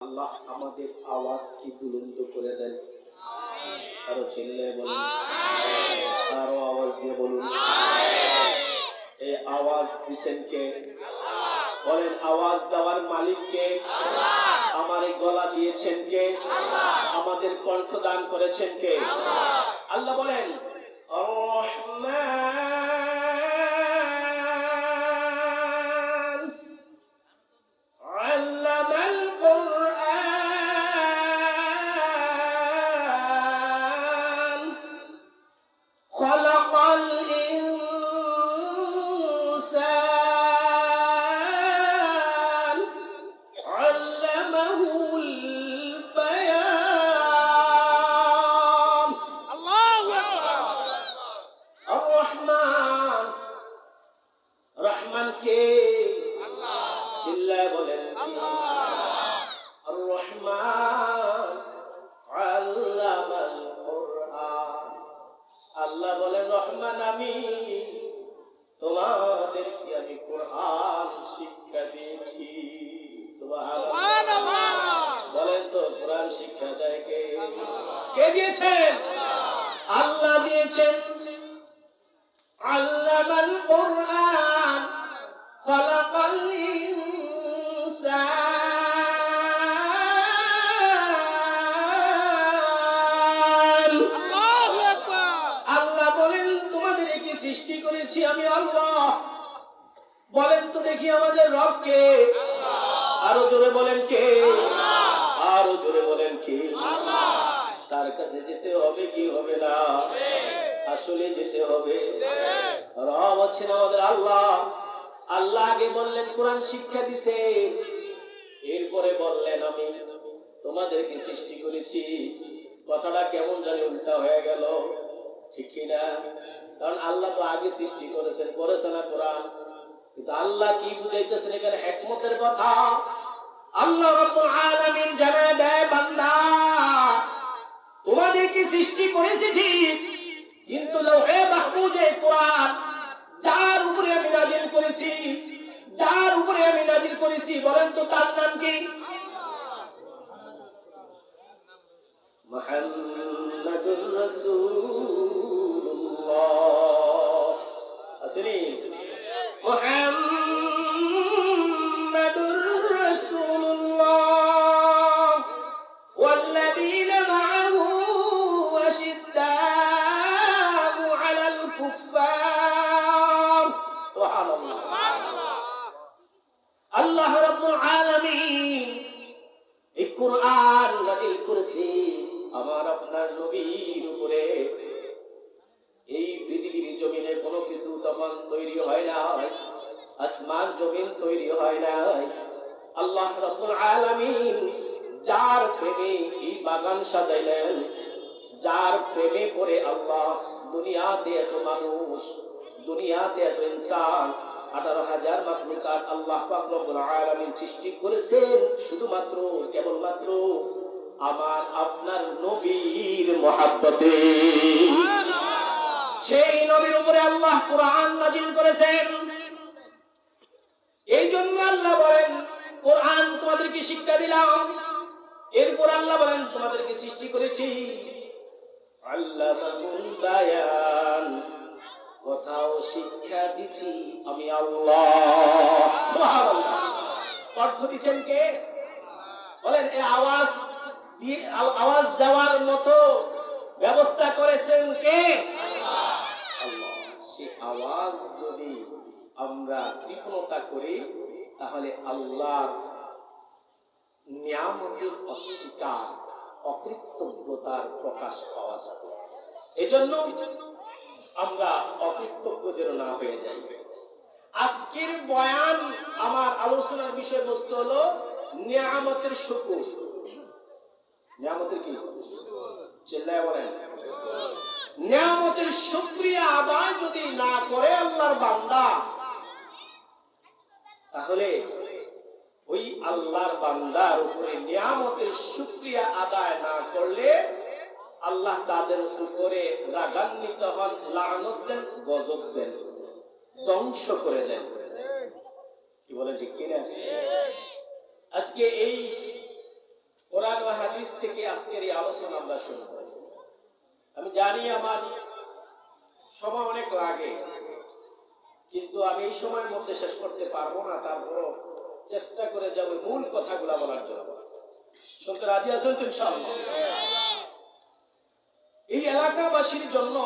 আল্লাহ আমাদের আওয়াজকে বুলন্দ করে দেন। আরো চিল্লায়ে বলুন, আরো আওয়াজ দিয়ে বলুন। এই আওয়াজ দিচ্ছেন কে? বলেন, আওয়াজ দেওয়ার মালিক কে? আমার এই গলা দিয়েছেন কে? আমাদের কণ্ঠ দান করেছেন কে? আল্লাহ বলেন, আর-রহমান আল্লামাল কুরআন খালাকাল ইনসান আল্লামাহুল বায়ান। আল্লাহু আকবার। আর-রহমান, রহমান কে? আল্লাহ। চিল্লায়ে বলেন আল্লাহ। আর-রহমান আল্লামাল কুরআন। আল্লাহ বলেন, রহমান আমি, তোমাদেরকে আমি কোরআন শিক্ষা দিয়েছি। সুবহানাল্লাহ। বলেন তো, কোরআন শিক্ষা দেয় কে? কে দিয়েছেন? আল্লাহ দিয়েছেন। আল্লামাল কুরআন খালাকাল ইনসান। আল্লাহু আকবার। আল্লাহ বলেন, তোমাদেরকে সৃষ্টি করেছি আমি আল্লাহ। বলেন তো দেখি আমাদের রব কে? আরো জোরে বলেন কে? আরো জোরে বলেন কে? তার কাছে যেতে হবে কি হবে না? আসলে যেতে হবে। রব হচ্ছেন আমাদের আল্লাহ। আল্লাহ আগে বললেন কোরআন শিক্ষা দিছে, এরপরে বললেন আমি তোমাদেরকে সৃষ্টি করেছি। কথাটা কেমন জানি উল্টা হয়ে গেল, ঠিক কিনা? কারণ আল্লাহ তো আগে সৃষ্টি করেছেন, করেছে না কোরআন? কিন্তু আল্লাহ কি বুঝাইতেছেন এখানে? হিকমতের কথা। আল্লাহ রাব্বুল আলামিন জানায় দেয়, বান্দা তোমাদেরকে সৃষ্টি করেছি ঠিক, কিন্তু লৌহে মাহফুজে কোরআন যার উপরে আমি নাজিল করেছি, যার উপরে আমি নাজিল করেছি, বলেন তো তার নাম কি? মুহাম্মাদুর রাসূলুল্লাহ। আসেনি? মুহাম্মাদুর রাসূলুল্লাহ ওয়াল্লাযীনা মা'আহু আশিদ্দাউ আলাল কুফফার। সুবহানাল্লাহ। আল্লাহ রাব্বুল আলামিন এই কোরআন নাযিল করেছে আমার আপনার নবীর উপরে। এই পৃথিবীর জমিনে কোনো কিছু তখন তৈরি হয় নাই, আসমান জমিন তৈরি হয় নাই। আল্লাহ রাব্বুল আলামিন যার প্রেমে এই বাগান সাজাইলেন, যার প্রেমে পড়ে আল্লাহ দুনিয়াতে এত মানুষ, দুনিয়াতে এত ইনসান, 18,000 মাখলুকাত আল্লাহ পাক রব্বুল আলামিন সৃষ্টি করেছেন শুধুমাত্র কেবলমাত্র আমার আপনার নবীর মহব্বতে। সেই নবীর উপরে আল্লাহ কোরআন নাযিল করেছেন। এই জন্য আল্লাহ বলেন কোরআন তোমাদেরকে শিক্ষা দিলাম। এরপর আল্লাহ বলেন তোমাদেরকে সৃষ্টি করেছি। আল্লামাহুল বায়ান, কথাও শিক্ষা দিছি আমি আল্লাহ। সুবহানাল্লাহ। অর্থ দিচ্ছেন কে? বলেন, এই আওয়াজ দিয়ে আওয়াজ দেওয়ার মতো ব্যবস্থা করেছেন কে? আল্লাহ। সেই আওয়াজ যদি আমরা কৃপণতা করি তাহলে আল্লাহর নিয়ামতের অস্বীকার, অকৃতজ্ঞতার প্রকাশ পাওয়া যাবে। এজন্য আমরা অকৃতজ্ঞ যেন না হয়ে যাই। আজকের বয়ান, আমার আলোচনার বিষয়বস্তু হলো নিয়ামতের শুকর। নিয়ামতের কি? চিল্লায় বলেন। নিয়ামতের শুকরিয়া আদায় যদি না করে আল্লাহর বান্দা, তাহলে ওই আল্লাহর বান্দার উপরে নিয়ামতের শুকরিয়া আদায় না করলে আল্লাহ তাদের উপরে রাগান্বিত হন, লানত দেন, গজব দেন, ধ্বংস করে দেন। কি বলেন, ঠিক কিনা? আজকে এই আজকের এই আলোচনা আমরা শুনব। আমি জানি আমার সময় অনেক লাগে, কিন্তু আমি এই সময়ের মধ্যে শেষ করতে পারবো না। তারপরও চেষ্টা করে যাবো মূল কথাগুলো বলার জন্য। শুনতে রাজি আছেন তো ইনশাআল্লাহ? এই এলাকাবাসীর জন্য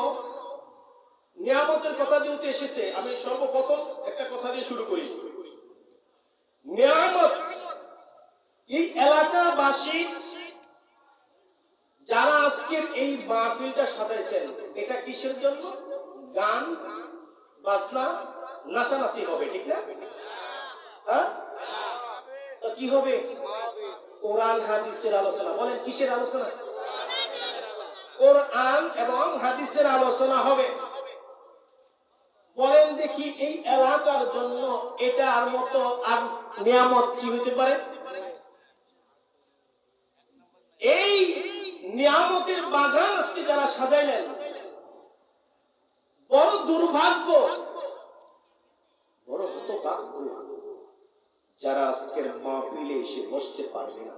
নিয়ামতের কথা যেহেতু এসেছে, আমি সর্বপ্রথম একটা কথা দিয়ে শুরু করি। নিয়ামত এই এলাকাবাসী যারা আজকের এই মাহফিলটা সাজাইছেন, এটা কিসের জন্য? গান বাজনা নাচানাচি হবে, ঠিক না? হ্যাঁ, তো কি হবে? কোরআন হাদিসের আলোচনা। বলেন কিসের আলোচনা? কোরআন এবং হাদিসের আলোচনা হবে। বলেন দেখি এই এলাকার জন্য এটার মতো আর নিয়ামত কি হতে পারে? এই নিয়ামতের বাগান আজকে যারা সাজাইলেন, বড় দুর্ভাগ্য, বড় হতভাগ্য যারা আজকের মাহফিলে এসে বসতে পারবে না।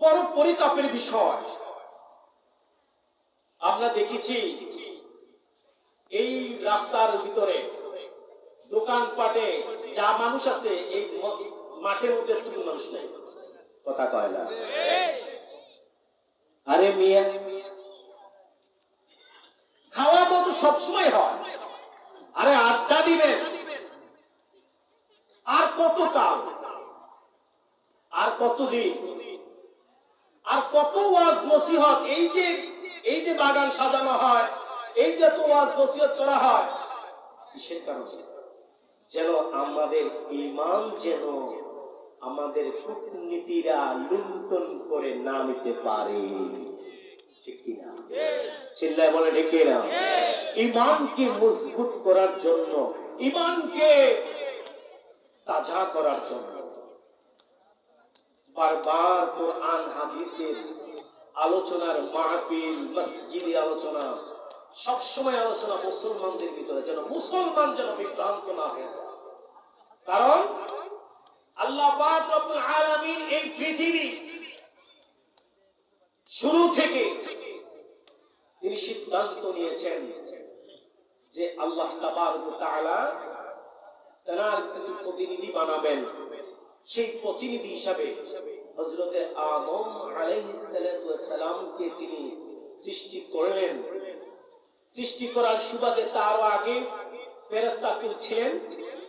বড় পরিতাপের বিষয়। আমরা দেখেছি এই রাস্তার ভিতরে দোকানপাটে যা মানুষ আছে, এই মাঠের মধ্যে কোনো মানুষ নেই। কথা কয় না? আরে মিয়া, খাওয়া তো সবসময় হয়। আরে আড্ডা দিবেন আর কত কাল, আর কতদিন, আর কত ওয়াজ নসিহত? এই যে বাগান সাজানো হয়, এই যে তো ওয়াজ নসিহত করা হয়, কিসের কারণে? যেন আমাদের ঈমান যেন আমাদের কূটনীতিরা লুণ্ঠন করে না নিতে পারে, ঠিক কিনা? চিল্লায় বলে ঠিক কিনা? ঈমানকে মজবুত করার জন্য, ঈমানকে তাজা করার জন্য বারবার কোরআন হাদিসের আলোচনার মাহফিল, মসজিদে আলোচনা, সবসময় আলোচনা মুসলমানদের ভিতরে, যেন মুসলমান যেন বিভ্রান্ত না হয়। কারণ আল্লাহ পাক রব্বুল আলামিন এই পৃথিবী শুরু থেকে তিনি সিদ্ধান্ত নিয়েছেন যে আল্লাহ তাবারক ওয়া তাআলা তার কিছু প্রতিনিধি বানাবেন। সেই প্রতিনিধি হিসাবে হযরতে আদম আলাইহিস সালামকে তিনি সৃষ্টি করলেন। সৃষ্টি করার সুবাদে তার আগে ফেরেশতাকুল ছিলেন।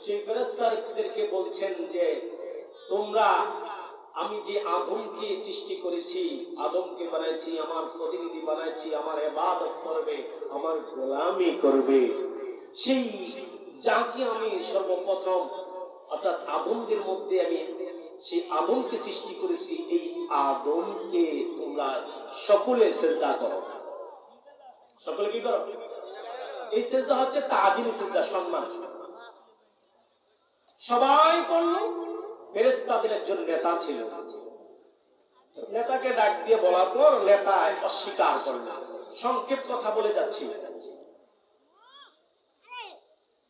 সেই ফেরেশতাদেরকে বলছেন যে তোমরা, আমি যে আদমকে সৃষ্টি করেছি, আদমকে বানাইছি, আমার প্রতিনিধি বানাইছি, আমার ইবাদত করবে, আমার গোলামি করবে। সেই যাকে আমি সর্বপ্রথম অর্থাৎ আদমদের মধ্যে আমি সেই আদমকে সৃষ্টি করেছি, এই আদমকে তোমরা সকলে সিজদা করো। সকলে কি করো? এই সিজদা হচ্ছে তাজিম সিজদা, সম্মান। সবাই করল। ফেরেশতাদের একজন নেতা ছিল। নেতাকে ডাক দিয়ে বলার পর নেতা অস্বীকার করল। সংক্ষেপ কথা বলে যাচ্ছি।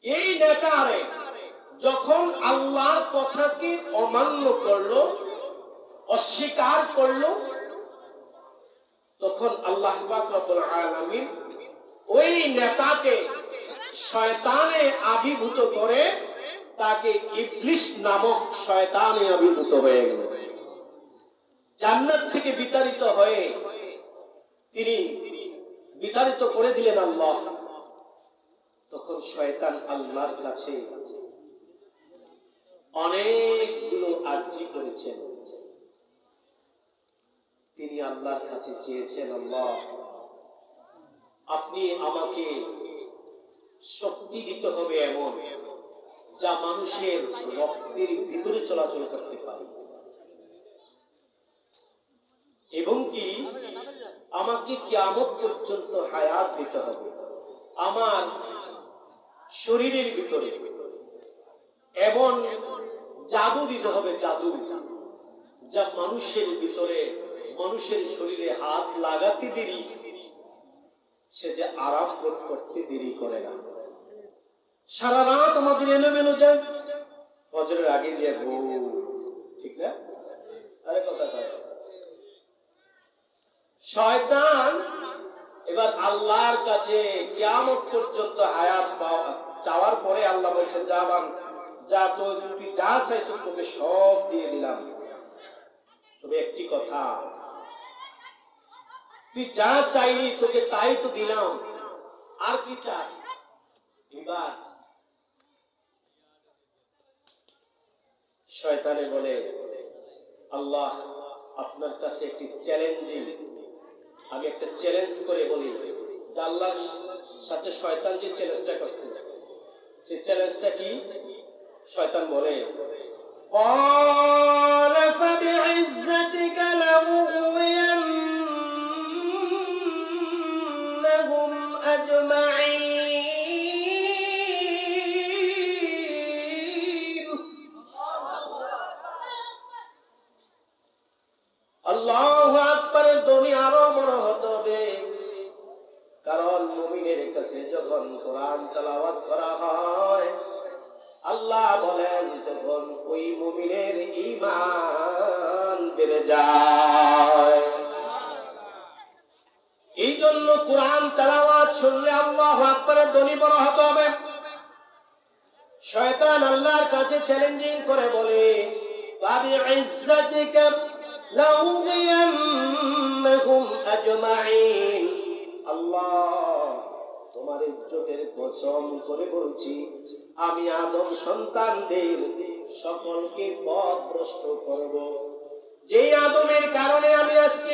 এই নেতারে যখন আল্লাহর কথাকে অমান্য করলো, অস্বীকার করলো, তখন আল্লাহ পাক রব্বুল আলামিন ওই নেতাকে শয়তানে আবির্ভূত করে তাকে ইবলিস নামক শয়তানে আবির্ভূত হয়ে গেল। জান্নাত থেকে বিতাড়িত হয়ে তিনি বিতাড়িত করে দিলেন আল্লাহ। তখন শয়তান আল্লাহর কাছে অনেকগুলো আরজি করেছেন। তিনি আল্লাহর কাছে চেয়েছেন, আল্লাহ আপনি আমাকে শক্তি দিতে হবে এমন, যা মানুষের রক্তের ভিতরে চলাচল করতে পারে, এবং কি আমাকে কিয়ামত পর্যন্ত হায়াত দিতে হবে। আমার শরীরের ভিতরে এমন জাদু দিতে হবে, জাদু যা মানুষের ভিতরে, মানুষের শরীরে হাত লাগাতে দেরি, সে যে আরাম বোধ করতে দেরি করে না। সারা রাত আমাদের এলোমেলো যায়, ফজরের আগে দিয়ে ঘুম, ঠিক না? আরে কথা শয়তান এবার আল্লাহর কাছে কিয়ামত পর্যন্ত হায়াত চাওয়ার পরে আল্লাহ বলছেন, যা যা তুই যা চাইছ তোকে সব দিয়ে দিলাম, তবে একটি কথা, তুই যা চাইলি তোকে তাই তো দিলাম, আর কি চাই? এবার শয়তানে বলে, আল্লাহ আপনার কাছে একটি চ্যালেঞ্জিং, আমি একটা চ্যালেঞ্জ করে বলি, আল্লাহর সাথে শয়তান যে চ্যালেঞ্জটা করছে, সেই চ্যালেঞ্জটা কি? শয়তান বলে, قال فبعزتك لأغوينهم أجمعين। আল্লাহু আকবার। ধ্বনি আরো বড় হতে হবে, কারণ মুমিনের কাছে যখন কোরআন তেলাওয়াত করা হয় আল্লাহ বলেন তখন ওই মুমিনের ঈমান বেড়ে যায়। এই জন্য কোরআন তেলাওয়াত শুনলে আল্লাহু আকবারের ধ্বনি বড় হতে হবে। শয়তান আল্লাহর কাছে চ্যালেঞ্জিং করে বলে, وَبِعِزَّتِكَ لَأُغْوِيَنَّهُمْ أَجْمَعِينَ। আল্লাহ তোমার ইজ্জতের কসম করে বলছি, আমি আদম সন্তানদের সকলকে পথভ্রষ্ট করব। যে আদমের কারণে আমি আজকে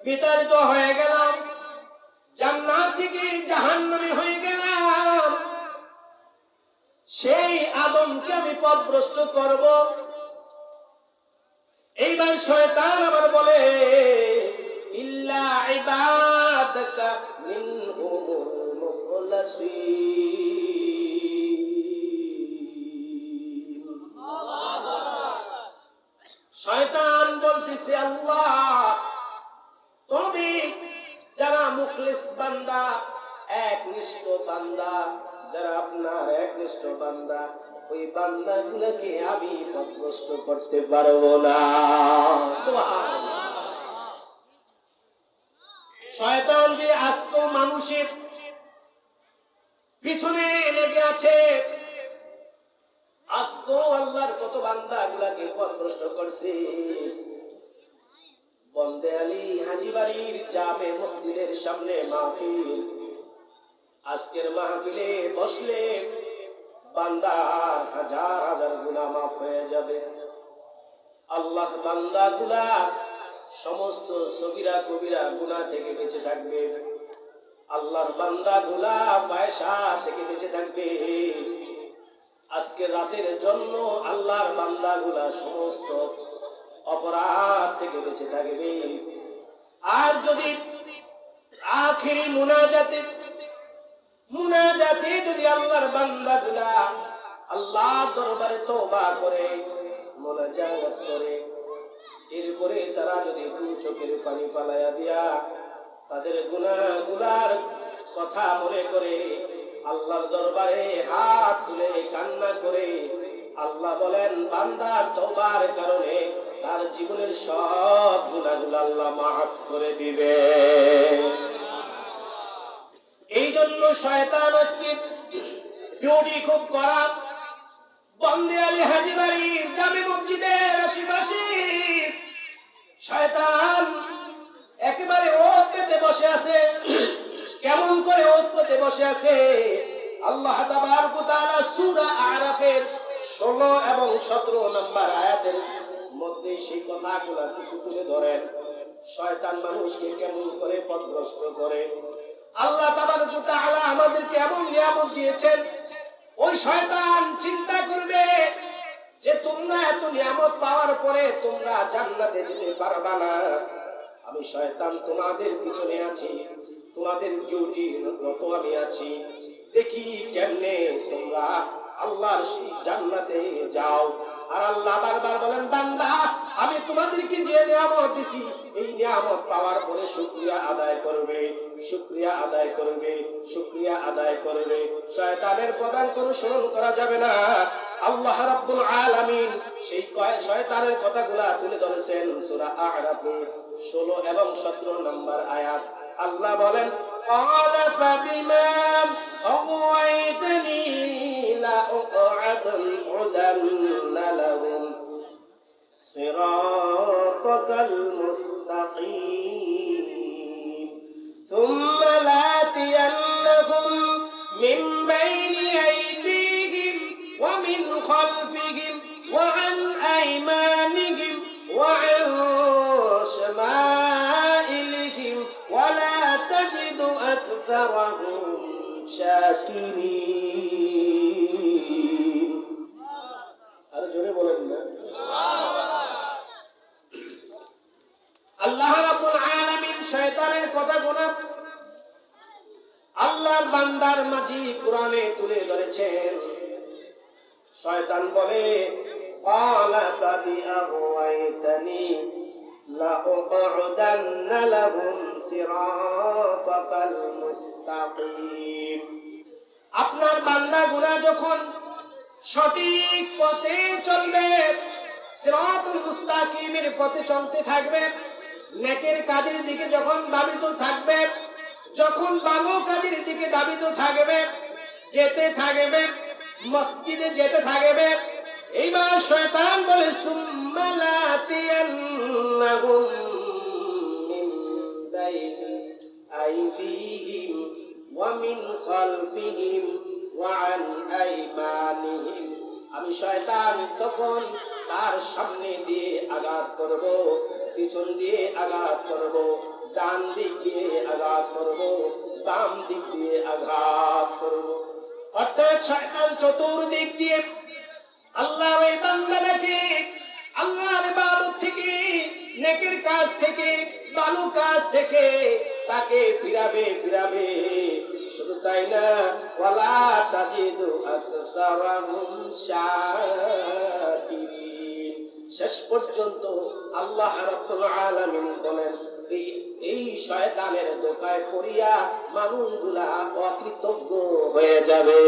বিতাড়িত হয়ে গেলাম, জান্নাত থেকে জাহান্নামী হয়ে গেলাম, সেই আদমকে আমি পথভ্রষ্ট করব। এইবার শয়তান আবার বলে, ইল্লা ইবাদাকা মিনহুমুল মুখলাসিন। শয়তান বলতেছে, আল্লাহ তবে যারা মুখলিস বান্দা, একনিষ্ঠ বান্দা, যারা আপনার একনিষ্ঠ বান্দা, ওই বান্দাগুলোকে আমি পথভ্রষ্ট করতে পারবো না। সুবহানাল্লাহ। শয়তান যে আস্ত মানুষের পিছনে লেগে আছে, আজকে আল্লাহর কত বান্দাগুলোকে পথভ্রষ্ট করছে। বন্দে আলী হাজীবাড়ির জামে মসজিদের সামনে মাহফিল, আজকের মাহফিলে বসলে বান্দার হাজার হাজার গুনাহ মাফ হয়ে যাবে। আল্লাহ বান্দাগুলা সমস্ত সগীরা কবিরা গুনাহ থেকে বেঁচে থাকবে। আল্লাহর বান্দাগুলা পয়সা থেকে বেঁচে থাকবে। আজকে রাতের জন্য আল্লাহর বান্দাগুলা সমস্ত অপরাধ থেকে বেঁচে থাকবে। আর যদি আখিরি মুনাজাতে যদি আল্লাহর বান্দাগুলা আল্লাহর দরবারে তওবা করে, মুনাজাত করে, এরপরে তারা যদি দুই চোখের পানি পালাইয়া দিয়া তাদের গুনাহগুলার কথা মনে করে আল্লাহর দরবারে হাত তুলে কান্না করে, আল্লাহ বলেন বান্দার তওবার কারণে তার জীবনের সব গুনাহগুলো আল্লাহ মাফ করে দিবে। এই জন্য শয়তান আজকে ডিউটি খুব করা। বন্দে আলী হাজীবাড়ির জামে মসজিদের আশেপাশে শয়তান একেবারে ওত পেতে বসে আছে। কেমন করে ওত পেতে বসে আছে? আল্লাহ তাবারক ওয়া তাআলা সূরা আরাফের 16 এবং 17 নম্বর আয়াতের মধ্যে সেই কথাগুলো তুলে ধরেন। শয়তান মানুষকে কেমন করে পথভ্রষ্ট করে। আল্লাহ তাবারক ওয়া তাআলা আমাদেরকে এমন নিয়ামত দিয়েছেন, ওই শয়তান চিন্তা করবে যে তোমরা এত নিয়ামত পাওয়ার পরে তোমরা জান্নাতে যেতে পারবা না। আমি শয়তান তোমাদের পিছনে আছি, তোমাদের ডিউটি রত আমি আছি, দেখি কেমনে তোমরা আল্লাহর সেই জান্নাতে যাও। আর আল্লাহ বারবার বলেন, বান্দা আমি তোমাদেরকে যে নিয়ামত দিছি এই নিয়ামত পাওয়ার পরে শুকরিয়া আদায় করবে, শুকরিয়া আদায় করবে, শুকরিয়া আদায় করবে। শয়তানের প্রধান কোনো স্মরণ করা যাবে না, আল্লাহ রাব্বুল আলামিন সেই শয়তানের কথাগুলা তুলে ধরেছেন সূরা আ'রাফের 16 এবং 17 নম্বর আয়াত। আল্লাহ বলেন, قال فبما أغويتني لأقعدن لهم صراطك المستقيم ثم لآتينهم من بين أيديهم ومن خلفهم وعن أيمانهم وعن شمائلهم ولا تجد أكثرهم شاكرين আর জোরে বলেন না। আল্লাহ রাব্বুল আলামিন শয়তানের কথাগুলো আল্লাহর বান্দার মাঝে কোরআনে তুলে ধরেছেন। শয়তান বলে, ক্বালা ফাবিআগওয়াইতানি লাউকউদান্না লাহুম সিরাতাকাল মুস্তাকিম। আপনার বান্দাগুলো যখন সঠিক পথে চলবে, সিরাতুল মুস্তাকিমের পথে চলতে থাকবে, নেকের কাজের দিকে যখন ধাবিত থাকবে, যখন ভালো কাজের দিকে ধাবিত থাকবে, যেতে থাকবে, মসজিদে যেতে থাকবে, এইবার শয়তান বলে, সুম্মা লাআতিয়ান্নাহুম মিন বাইনি আইদিহিম ওয়া মিন খালফিহিম ওয়া আন আইমানিহিম। আমি শয়তান তখন তার সামনে দিয়ে আঘাত করব, পিছন দিয়ে আঘাত করব, ডান দিক দিয়ে আঘাত করব, বাম দিক দিয়ে আঘাত করব। অর্থাৎ শয়তান চতুর্দিক দিয়ে আল্লাহর এই বান্দাটাকে আল্লাহর ইবাদত থেকে, নেকের কাজ থেকে, ভালো কাজ থেকে তাকে ফিরাবে। শুধু তাই না, ওয়ালা তাজিদু আকসারাহুম শাকিরিন। শেষ পর্যন্ত আল্লাহ রাব্বুল আলামিন বলেন, এই শয়তানের দোকায় পড়িয়া মানুষগুলা অকৃতজ্ঞ হয়ে যাবে।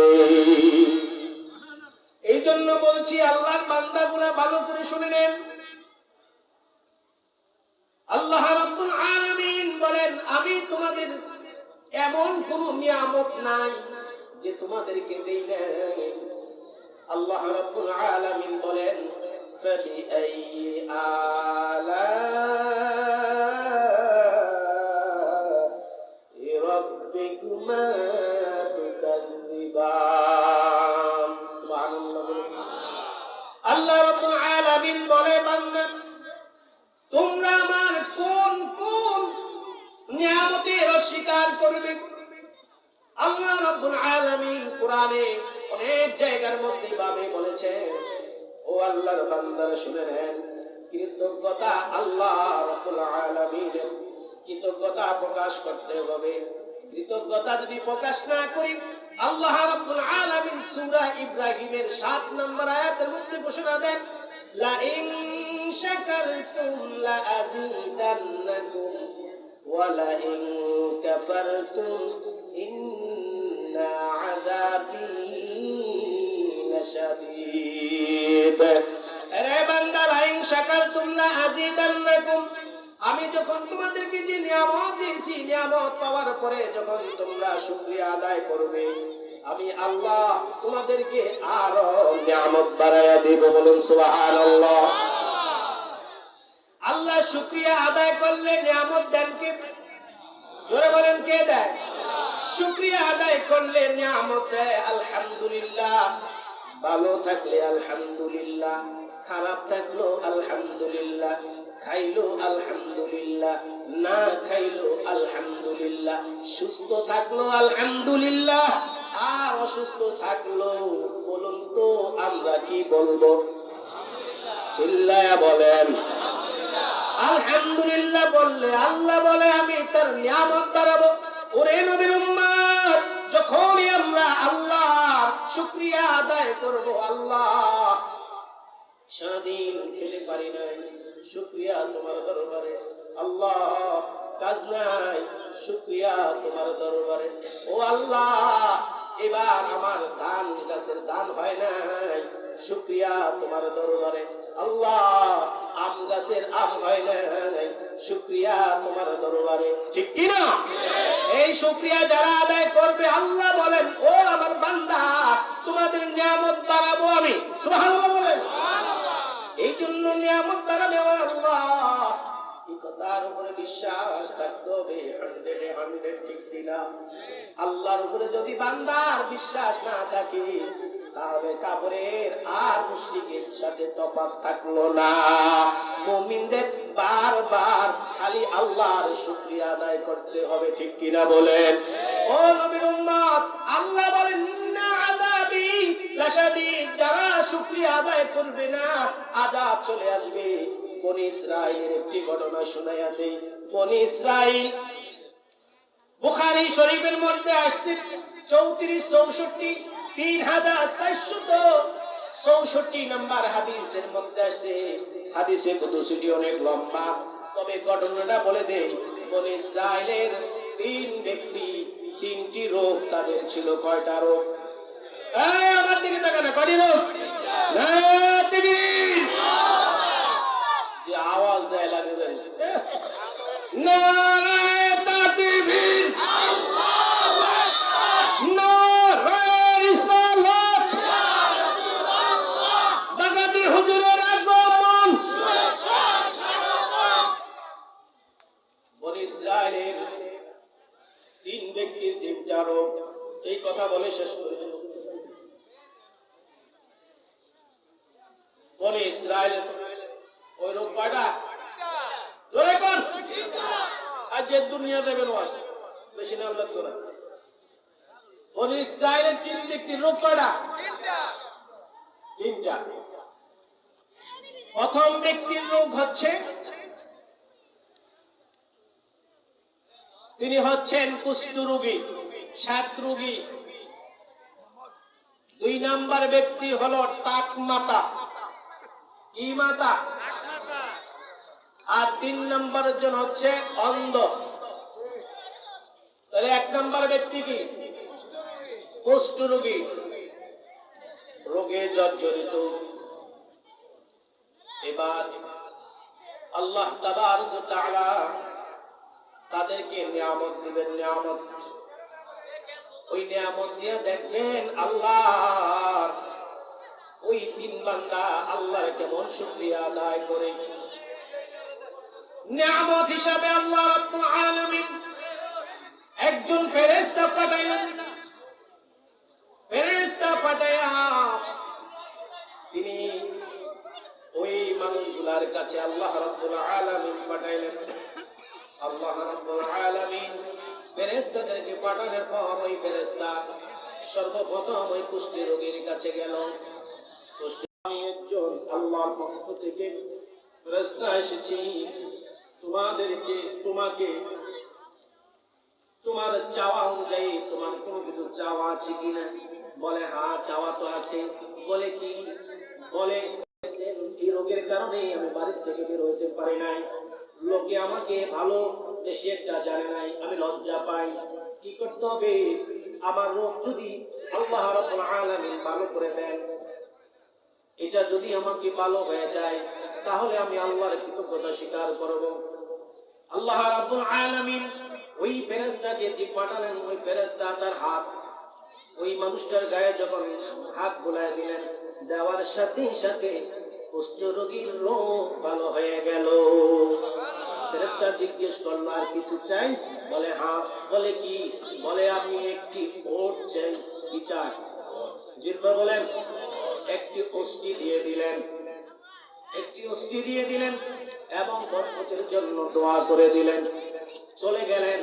এই জন্য বলছি, আল্লাহর বান্দাগুলা ভালো করে শুনে নেন। আল্লাহ রাব্বুল আলামিন বলেন, আমি তোমাদের এমন কোন নিয়ামত নাই যে তোমাদেরকে দেই না। আল্লাহ রাব্বুল আলামিন বলেন, ফাবিআইয়ি আলাই রাব্বিকুমা তুকাযযিবান। সুবহানাল্লাহ। আল্লাহ রাব্বুল আলামিন বলে, বান্দা তোমরা আমার কোন কোন নিয়ামতের অস্বীকার করবে? আল্লাহ রাব্বুল আলামিন কোরআনে অনেক জায়গার মধ্যে ভাবে বলেছেন, ও আল্লাহর বান্দারা শুনে নেন, কৃতজ্ঞতা আল্লাহ রাব্বুল আলামিনের কৃতজ্ঞতা প্রকাশ করতে হবে। কৃতজ্ঞতা যদি প্রকাশ না করি, আল্লাহ রাব্বুল আলামিন সূরা ইব্রাহিমের 7 নম্বর আয়াতের মধ্যে ঘোষণা দেন, লা ইন শাকারতুম লা আযীদান্নাকুম ওয়া লা ইন কাফারতুম ইন্না আযাবী লাশাদীদ। আরে বান্দা, লা ইন শাকারতুম লা আযীদান্নাকুম, আমি যখন তোমাদেরকে যে নিয়ামত দিয়েছি, নিয়ামত পাওয়ার পরে যখন তোমরা শুকরিয়া আদায় করবে, আমি আল্লাহ তোমাদেরকে আরো নিয়ামত বাড়াইয়া দেব। বলুন সুবহানাল্লাহ। আল্লাহ শুকরিয়া আদায় করলে নিয়ামত দেন কে? জোরে বলেন, কে দেয়? শুকরিয়া আদায় করলে নিয়ামত দেয়। আলহামদুলিল্লাহ। ভালো থাকলে আলহামদুলিল্লাহ, খারাপ থাকলো আলহামদুলিল্লাহ, খাইলো আলহামদুলিল্লাহ, না খাইলো আলহামদুলিল্লাহ, সুস্থ থাকলো আলহামদুলিল্লাহ, আর অসুস্থ থাকলো বলুন তো আমরা কি বলবো? চিল্লায়া বলেন আলহামদুলিল্লাহ। বললে আল্লাহ বলে, আমি তার নিয়ামত বাড়াবো। ওরে নবীর উম্মত, যখনই আমরা আল্লাহর শুকরিয়া আদায় করব, আল্লাহ সারাদিন খেতে পারি নাই, শুকরিয়া তোমার দরবারে। আল্লাহ কাজ নাই, শুকরিয়া তোমার দরবারে। ও আল্লাহ, এবার আমার ধান গাছের দান হয় নাই, শুকরিয়া তোমার দরবারে। আল্লাহ আম গাছের আম হয় না, শুকরিয়া তোমার দরবারে, ঠিক কি না? এই শুকরিয়া যারা আদায় করবে আল্লাহ বলেন ও আমার বান্দা তোমাদের নিয়ামত বাড়াবো আমি। সুবহানাল্লাহ বলেন। এই জন্য নিয়ামত বাড়াবে আল্লাহ, এই কথার উপরে বিশ্বাস থাকতে হবে 100 ঠিক কিনা? আল্লাহর উপরে যদি বান্দার বিশ্বাস না থাকে তাহলে কাফেরের আর মুশরিকের সাথে তফাৎ থাকলো না। মুমিনদের বারবার খালি আল্লাহর শুকরিয়া আদায় করতে হবে, ঠিক কিনা বলেন? ও নবীর উম্মত, আল্লাহ বলেন ইন্না আযাবি লাশাদীদ, যারা শুকরিয়া আদায় করবে না আযাব চলে আসবে। বনি ইসরাইলের একটি ঘটনা শোনায়া দেই। বনি ইসরাইল বুখারী শরীফের মধ্যে আসছে 34-64 3464 নম্বর হাদিসের মধ্যে আসছে। হাদিসে কুদসিটি অনেক লম্বা, তবে ঘটনাটা বলে দেই। বনি ইসরাইলের 3 ব্যক্তি 3টি রোগ তাদের ছিল। কয়টা রোগ? আমার দিকে তাকান, কয়টি রোগ? যে আওয়াজ দেয় লাগে নারায়ে তাকবীর, আল্লাহু আকবার, নারায়ে রিসালাত, ইয়া রাসূলুল্লাহ, বাগাতি হুজুরের আগমন। বনি ইসরাইলের 3 ব্যক্তির 3টা রোগ। এই কথা বলে শেষ করেছে। বনি ইসরাইল ওই রোগ কয়টা? ধরে কোন আজ যে দুনিয়া দেবেন ওয়াজ বেশি না উল্লেখ করা। বনি ইসরাইলের 3 ব্যক্তির রোগ কয়টা? 3টা। প্রথম ব্যক্তির রোগ হচ্ছে, তিনি হচ্ছেন কুষ্ঠ রোগী, শ্বাস রোগী। 2 নাম্বার ব্যক্তি হলো টাক মাতা। কি মাতা? আর 3 নম্বর জন হচ্ছে অন্ধ। তাহলে 1 নম্বর ব্যক্তি কি? কুষ্ঠ রোগী, রোগে জর্জরিত। এবার আল্লাহ তাবারক ওয়া তাআলা তাদেরকে নিয়ামত দিবেন। নিয়ামত, ওই নিয়ামত দিয়ে দেখবেন আল্লাহ ওই 3 বান্দা আল্লাহর কেমন শুকরিয়া আদায় করে। নিয়ামত হিসাবে আল্লাহ রাব্বুল আলামিন একজন ফেরেশতা পাঠাইলেন। ফেরেশতা পাঠাইয়া তিনি ওই মানুষগুলার কাছে আল্লাহ রাব্বুল আলামিন পাঠাইলেন। আল্লাহ রাব্বুল আলামিন ফেরেশতাদেরকে পাঠানোর পর ওই ফেরেশতা সর্বপ্রথম ওই কুষ্ঠ রোগীর কাছে গেল। আমি একজন আল্লাহর পক্ষ থেকে ফেরেশতা এসেছি, তোমাকে তোমার চাওয়া অনুযায়ী তোমার কোনো কিছু চাওয়া আছে কিনা? বলে হ্যাঁ, চাওয়া তো আছে। বলে কি? বলে এই রোগের কারণে আমি বাড়ির থেকে বের হইতে পারি নাই, লোকে আমাকে ভালো বেশি একটা জানে নাই, আমি লজ্জা পাই। কি করতে হবে? আমার রোগ যদি আল্লাহ রাব্বুল আলামিন ভালো করে দেন, এটা যদি আমাকে ভালো হয়ে যায় তাহলে আমি আল্লাহর কৃতজ্ঞতা স্বীকার করব। আল্লাহ রাব্বুল আলামিন ওই ফেরেশতাকে যে পাঠালেন, ওই ফেরেশতা তার হাত ওই মানুষটার গায়ে যখন হাত বুলায় দিলেন, দেওয়ার সাথে সাথে কুষ্ঠ রোগীর রোগ ভালো হয়ে গেল। ফেরেশতা জিজ্ঞেস করলো আর কিছু চাই? বলে হ্যাঁ। বলে কি? বলে আমি একটি ওট চাই। কি চাই? জিব্বা বলেন। একটি ওষ্টি দিয়ে দিলেন, একটি ওষ্টি দিয়ে দিলেন এবং বরকতের জন্য দোয়া করে দিলেন। চলে গেলেন।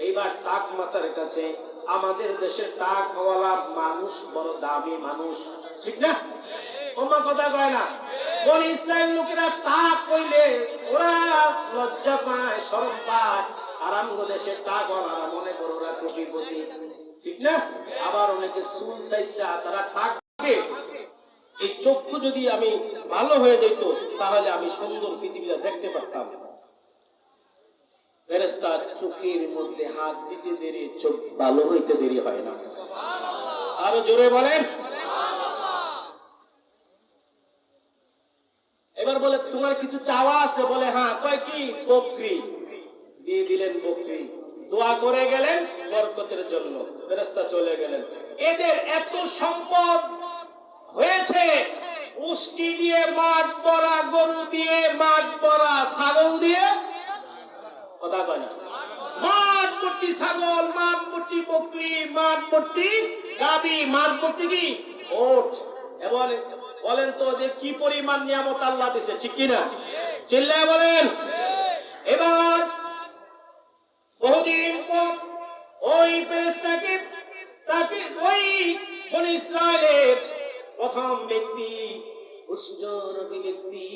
এইবার টাক মাতার কাছে। আমাদের দেশের টাকওয়ালা মানুষ বড় দামি মানুষ, ঠিক না? ওমা কথা কয় না। বনি ইসরাইল লোকেরা টাক কইলে ওরা লজ্জা পায়, শরম পায়। আর আমগো দেশের টাকওয়ালারা মনে করো ওরা কোটিপতি, ঠিক না? আবার অনেকে চুল চাইছা তারা টাককে। এই চক্ষু যদি আমি ভালো হয়ে যেত তাহলে আমি সুন্দর পৃথিবীটা দেখতে পারতাম। ফেরেশতার চোখের মধ্যে হাত দিতে দেরি, চোখ ভালো হইতে দেরি হয় না। আরো জোরে বলেন। তোমার কিছু চাওয়া আছে? বলে হ্যাঁ। কয় কি? বকরি। দিয়ে দিলেন বকরি, দোয়া করে গেলেন বরকতের জন্য, ফেরেশতা চলে গেলেন। এদের এত সম্পদ হয়েছে, উষ্টি দিয়ে মাঠ ভরা, গরু দিয়ে মাঠ ভরা, ছাগল দিয়ে, কথা কয় না, মাঠ ভর্তি ছাগল, মাঠ ভর্তি বকরি, মাঠ ভর্তি গাবি, মাঠ ভর্তি কি ওট। এবং বলেন তো যে কি পরিমাণ নিয়ামত আল্লাহ দিছে, ঠিক কিনা? চিল্লায় বলেন। এবার বহুদিন পর ওই ফেরেশতাকে, তাকে ওই বনী ইসরায়েলের প্রথম ব্যক্তি, উষ্টরোগী ব্যক্তি,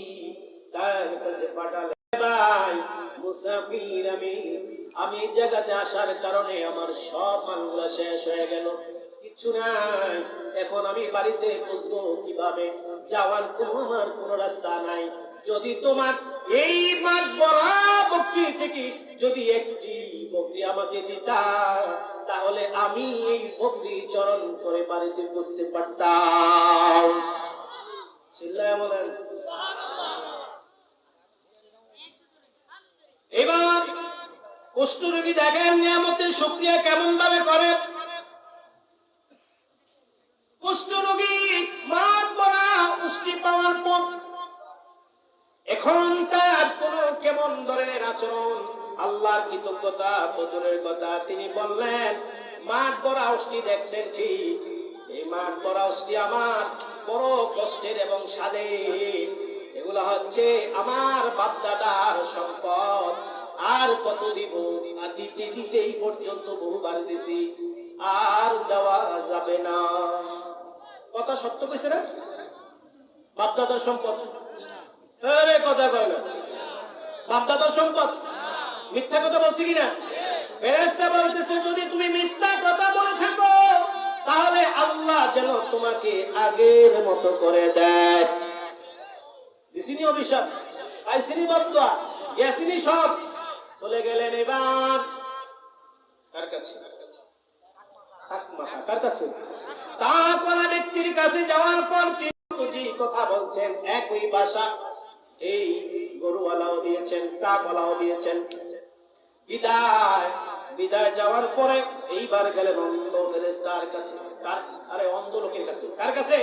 তার কাছে পাঠালেন। ভাই মুসাফির আমি এই জায়গাতে আসার কারণে আমার সব মালগুলা শেষ হয়ে গেল, কিছু নাই। এখন আমি বাড়িতে বুঝবো কিভাবে? যাওয়ার কোনো রাস্তা নাই। যদি তোমার এই মাঠ ভরা বকরি থেকে যদি একটি বকরি আমাকে দিতা, তাহলে আমি এই বকরি চরণ করে বাড়িতে বুঝতে পারতাম। চিল্লায় বলেন। এবার কুষ্ঠরোগী দেখেন নিয়ামতের শুকরিয়া কেমন ভাবে করে। কুষ্ঠরোগী মাঠ ভরা পুষ্টি পাওয়ার পর এখন তার কোন কেমন ধরনের আচরণ, আল্লাহর কৃতজ্ঞতা, ফজরের কথা তিনি বললেন। মাঠ ভরা অষ্টি দেখছেন ঠিক, এই মাঠ ভরা অষ্টি আমার বড় কষ্টের এবং স্বাদের, এগুলা হচ্ছে আমার বাপদাদার সম্পদ। আর কত দিব? দিতে দিতে এই পর্যন্ত বহুবার দিছি, আর দেওয়া যাবে না। কথা সত্য কইছে না? বাপদাদার সম্পদ, কথা কয় না, বাপদাদার সম্পদ। মিথ্যা কথা বলছি কিনা? ফেরেশতা বলতেছে যদি তুমি মিথ্যা কথা বলে থাকো, তাহলে আল্লাহ যেন তোমাকে আগের মতো করে দেয়। দিসিনি অভিশাপ, আইসিনি বদয়া, ইয়াসিনি সব। চলে গেলেন এবার কার কাছে? কার কাছে? তারপরে ব্যক্তির কাছে যাওয়ার পর তিনি কথা বলছেন একই ভাষা। এই গরুওয়ালাও দিয়েছেন, টাকওয়ালাও দিয়েছেন। বিদায় যাওয়ার পরে এইবার গেলেন অন্ধ ফেরেশতার কাছে। আরে অন্ধ লোকের কাছে। কার কাছে?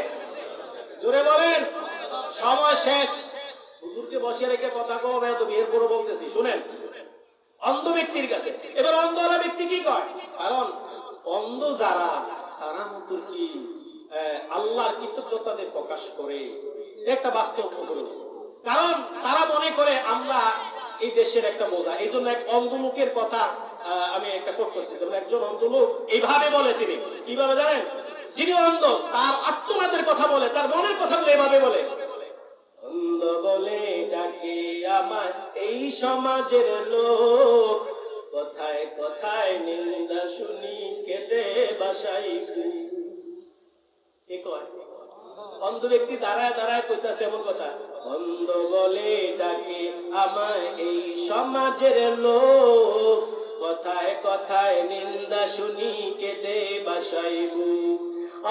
জোরে বলেন। সময় শেষ। হুজুরকে বসিয়ে রেখে কথা কবে তো বিয়ের পরে বলতেছি, শুনেন। অন্ধ ব্যক্তির কাছে। এবার অন্ধওয়ালা ব্যক্তি কি কয়? কারণ অন্ধ যারা, তারা মতো কি আল্লাহর কৃতজ্ঞতাদের প্রকাশ করে, একটা বাস্তব ঘটনা। কারণ তারা মনে করে আমরা এই দেশের একটা বোঝা। এই জন্য এক অন্ধ লোকের কথা আমি একটা করতেছি। যেমন একজন অন্ধ লোক এইভাবে বলে, তিনি কিভাবে জানেন? যিনি অন্ধ তার আত্মনাদের কথা বলে, তার মনের কথা বলে এভাবে বলে, অন্ধ বলে ডাকে আমার এই সমাজের লোক, কথায় কথায় নিন্দা শুনি কেঁদে বাসাই। অন্ধ ব্যক্তি দাঁড়ায় দাঁড়ায় কইতাছে এমন কথা, অন্ধ বলে ডাকে আমায় এই সমাজের লোক, কথায় কথায় নিন্দা শুনি কেঁদে বাসাইব।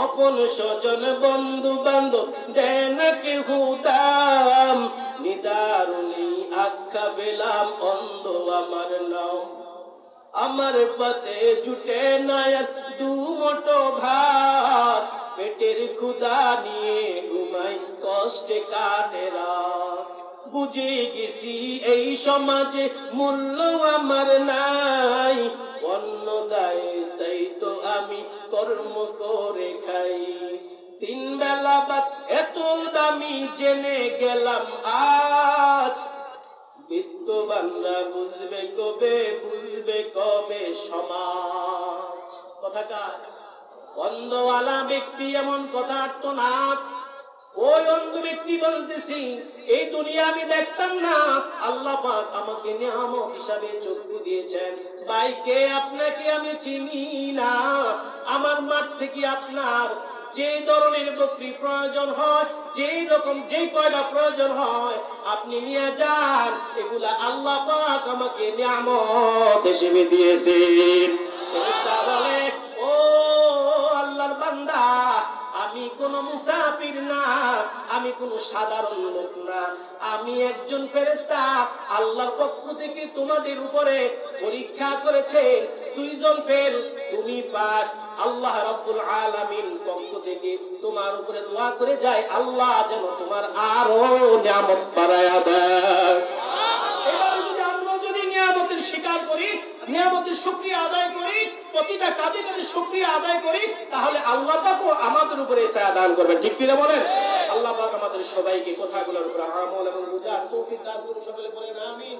আপন স্বজন বন্ধু বান্ধব দেয় না কেহ দাম, নিদারুণী আখ্যা পেলাম অন্ধ আমার নাম। আমার পাতে জুটে না দু মুঠো ভাত, পেটের ক্ষুধা নিয়ে ঘুমাই কষ্টে কাটে রাত। বুঝে গেছি এই সমাজে মূল্য আমার নাই, অন্য দায়ে তাই তো আমি কর্ম করে খাই। তিন বেলা ভাত এত দামি জেনে গেলাম আজ, বিত্তবানরা বুঝবে কবে, বুঝবে কবে সমাজ। কথাকার অন্ধওয়ালা ব্যক্তি এমন কথা তো না। ওই অন্ধ ব্যক্তি বলতেছি এই দুনিয়া আমি দেখতাম না, আল্লাহ পাক আমাকে নিয়ামত হিসাবে চক্ষু দিয়েছেন। ভাইকে আপনাকে আমি চিনি না, আমার মাঠ থেকে আপনার যে ধরনের বকরি প্রয়োজন হয়, যেই রকম যেই কয়টা প্রয়োজন হয় আপনি নিয়ে যান, এগুলা আল্লাহ পাক আমাকে নিয়ামত হিসেবে দিয়েছেন। ফেরেশতা বলে ও আল্লাহর বান্দা, আমি কোনো মুসাফির না, আমি কোনো সাধারণ লোক না, আমি একজন ফেরেশতা। আল্লাহর পক্ষ থেকে তোমাদের উপরে পরীক্ষা করেছে, 2 জন ফেল, তুমি পাস। আল্লাহ রাব্বুল আলামিন পক্ষ থেকে তোমার উপরে দোয়া করে যায়, আল্লাহ যেন তোমার আরো নিয়ামত বাড়ায়া দেয়। এবারে আমরা যদি নিয়ামতের স্বীকার করি, নিয়ামতের শুকরিয়া আদায় করি, প্রতিটা কাজে কাজে শুকরিয়া আদায় করি, তাহলে আল্লাহ পাক আমাদের উপরে ইসা দান করবেন। ঠিক কিনা বলেন? আল্লাহ পাক আমাদের সবাইকে কথাগুলোর উপর আমল এবং বুঝার তৌফিক দান করুন। সকলে বলেন আমিন।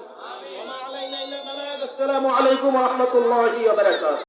ওয়া মা আলাইনা ইল্লা বালাগ। আসসালামু আলাইকুম ওয়া রাহমাতুল্লাহি ওয়া বারাকাতুহু।